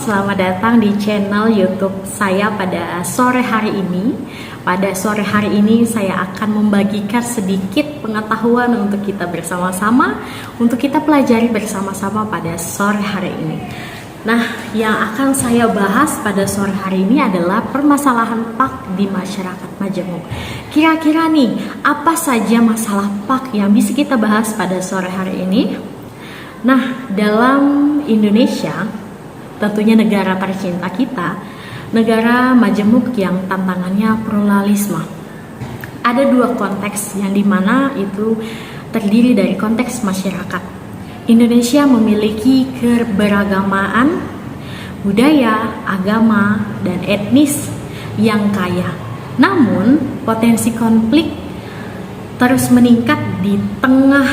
selamat datang di channel YouTube saya pada sore hari ini. Pada sore hari ini saya akan membagikan sedikit pengetahuan untuk kita bersama-sama, untuk kita pelajari bersama-sama pada sore hari ini. Nah, yang akan saya bahas pada sore hari ini adalah permasalahan PAK di masyarakat Majemuk. Kira-kira nih, apa saja masalah PAK yang bisa kita bahas pada sore hari ini? Nah, dalam Indonesia, tentunya negara tercinta kita, negara Majemuk yang tantangannya pluralisme. Ada dua konteks yang dimana itu terdiri dari konteks masyarakat. Indonesia memiliki keberagamaan budaya, agama, dan etnis yang kaya. Namun, potensi konflik terus meningkat di tengah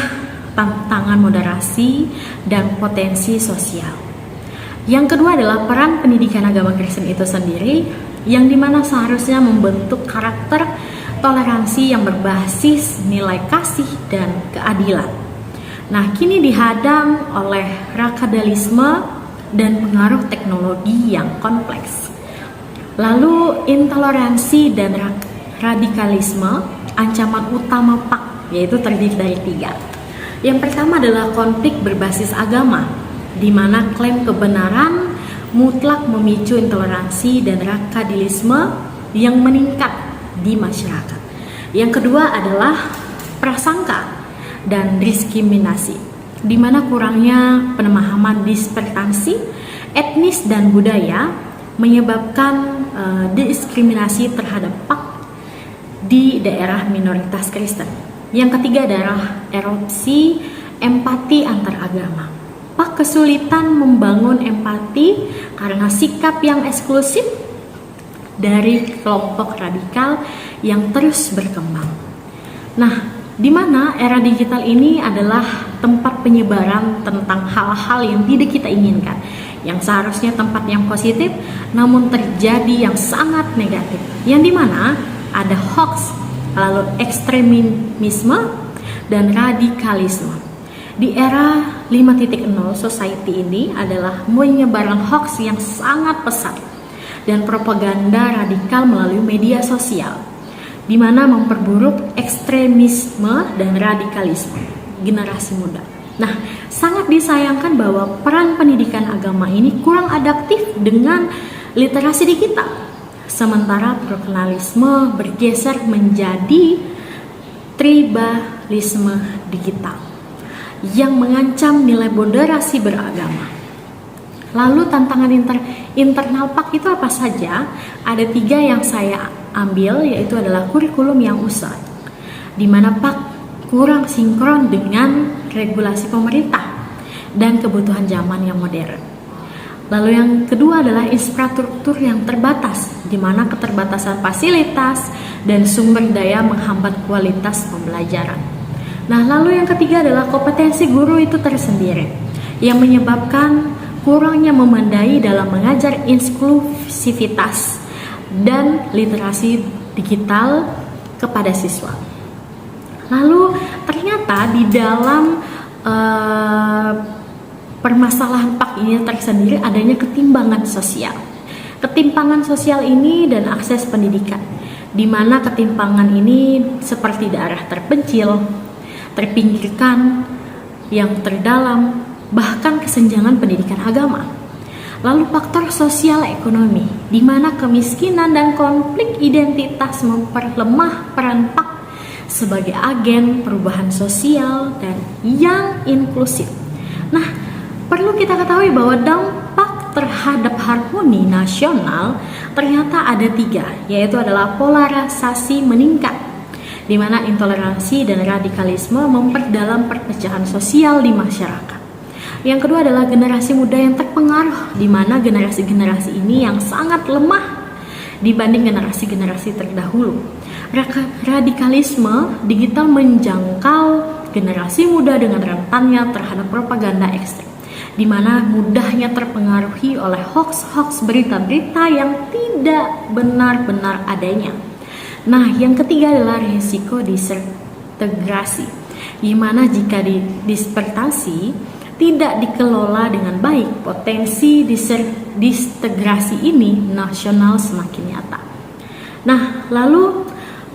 tantangan moderasi dan potensi sosial. Yang kedua adalah peran pendidikan agama Kristen itu sendiri, yang dimana seharusnya membentuk karakter toleransi yang berbasis nilai kasih dan keadilan. Nah, kini dihadang oleh radikalisme dan pengaruh teknologi yang kompleks. Lalu intoleransi dan radikalisme, ancaman utama PAK, yaitu terdiri dari 3. Yang pertama adalah konflik berbasis agama, di mana klaim kebenaran mutlak memicu intoleransi dan radikalisme yang meningkat di masyarakat. Yang kedua adalah prasangka dan diskriminasi, di mana kurangnya pemahaman diskriminasi etnis dan budaya menyebabkan diskriminasi terhadap PAK di daerah minoritas Kristen. Yang ketiga adalah erupsi empati antar agama. PAK kesulitan membangun empati karena sikap yang eksklusif dari kelompok radikal yang terus berkembang. Nah, di mana era digital ini adalah tempat penyebaran tentang hal-hal yang tidak kita inginkan, yang seharusnya tempat yang positif, namun terjadi yang sangat negatif, yang dimana ada hoax, lalu ekstremisme dan radikalisme. Di era 5.0 society ini adalah menyebaran hoax yang sangat pesat dan propaganda radikal melalui media sosial, di mana memperburuk ekstremisme dan radikalisme generasi muda. Nah, sangat disayangkan bahwa peran pendidikan agama ini kurang adaptif dengan literasi digital. Sementara pluralisme bergeser menjadi tribalisme digital yang mengancam nilai moderasi beragama. Lalu tantangan internal PAK itu apa saja? Ada 3 yang saya ambil, yaitu adalah kurikulum yang usai, di mana PAK kurang sinkron dengan regulasi pemerintah dan kebutuhan zaman yang modern. Lalu yang kedua adalah infrastruktur yang terbatas, di mana keterbatasan fasilitas dan sumber daya menghambat kualitas pembelajaran. Nah, lalu yang ketiga adalah kompetensi guru itu tersendiri, yang menyebabkan kurangnya memadai dalam mengajar inklusivitas dan literasi digital kepada siswa. Lalu ternyata di dalam permasalahan PAK ini tersendiri adanya ketimpangan sosial. Ketimpangan sosial ini dan akses pendidikan, di mana ketimpangan ini seperti daerah terpencil, terpinggirkan, yang terdalam, bahkan kesenjangan pendidikan agama. Lalu faktor sosial ekonomi, di mana kemiskinan dan konflik identitas memperlemah peran PAK sebagai agen perubahan sosial dan yang inklusif. Nah, perlu kita ketahui bahwa dampak terhadap harmoni nasional ternyata ada 3, yaitu adalah polarisasi meningkat, di mana intoleransi dan radikalisme memperdalam perpecahan sosial di masyarakat. Yang kedua adalah generasi muda yang terpengaruh, di mana generasi-generasi ini yang sangat lemah dibanding generasi-generasi terdahulu. Radikalisme digital menjangkau generasi muda dengan rentannya terhadap propaganda ekstrem, di mana mudahnya terpengaruhi oleh hoax-hoax berita-berita yang tidak benar-benar adanya. Nah, yang ketiga adalah risiko disintegrasi, di mana jika dispertasi tidak dikelola dengan baik, potensi disintegrasi ini nasional semakin nyata. Nah, lalu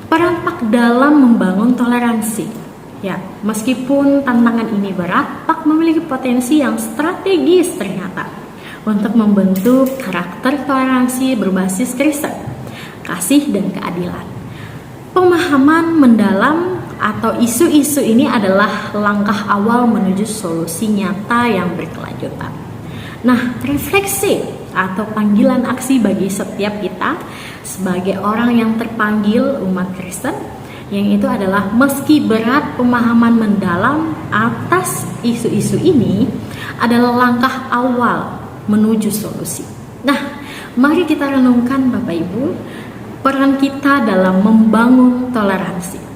peran PAK dalam membangun toleransi. Ya, meskipun tantangan ini berat, PAK memiliki potensi yang strategis ternyata untuk membentuk karakter toleransi berbasis Kristen, kasih dan keadilan. Pemahaman mendalam atau isu-isu ini adalah langkah awal menuju solusi nyata yang berkelanjutan. Nah, refleksi atau panggilan aksi bagi setiap kita sebagai orang yang terpanggil umat Kristen, yang itu adalah meski berat, pemahaman mendalam atas isu-isu ini adalah langkah awal menuju solusi. Nah, mari kita renungkan Bapak Ibu, peran kita dalam membangun toleransi.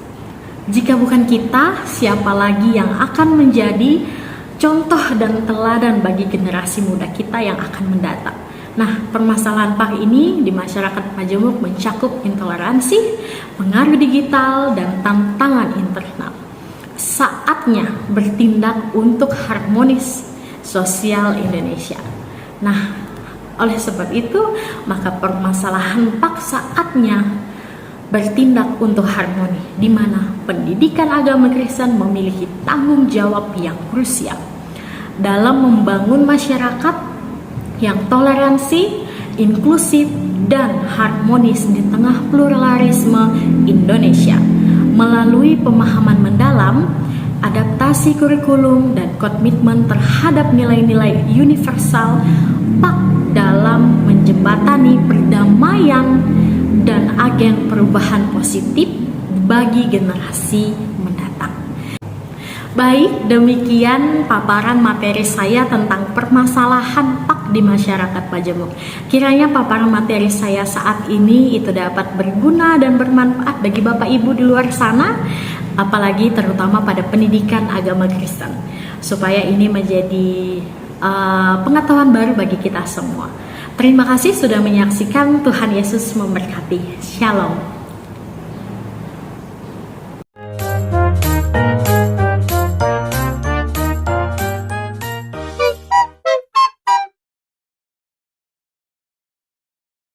Jika bukan kita, siapa lagi yang akan menjadi contoh dan teladan bagi generasi muda kita yang akan mendatang? Nah, permasalahan PAK ini di masyarakat Majemuk mencakup intoleransi, pengaruh digital, dan tantangan internal. Saatnya bertindak untuk harmonis sosial Indonesia. Nah, oleh sebab itu, maka permasalahan PAK saatnya bertindak untuk harmoni, di mana pendidikan agama Kristen memiliki tanggung jawab yang krusial dalam membangun masyarakat yang toleransi, inklusif, dan harmonis di tengah pluralisme Indonesia. Melalui pemahaman mendalam, adaptasi kurikulum, dan komitmen terhadap nilai-nilai universal, PAK dalam menjembatani perdamaian dan agen perubahan positif bagi generasi mendatang. Baik, demikian paparan materi saya tentang permasalahan PAK di masyarakat Majemuk. Kiranya paparan materi saya saat ini itu dapat berguna dan bermanfaat bagi Bapak Ibu di luar sana, apalagi terutama pada pendidikan agama Kristen, supaya ini menjadi pengetahuan baru bagi kita semua. Terima kasih sudah menyaksikan. Tuhan Yesus memberkati. Shalom.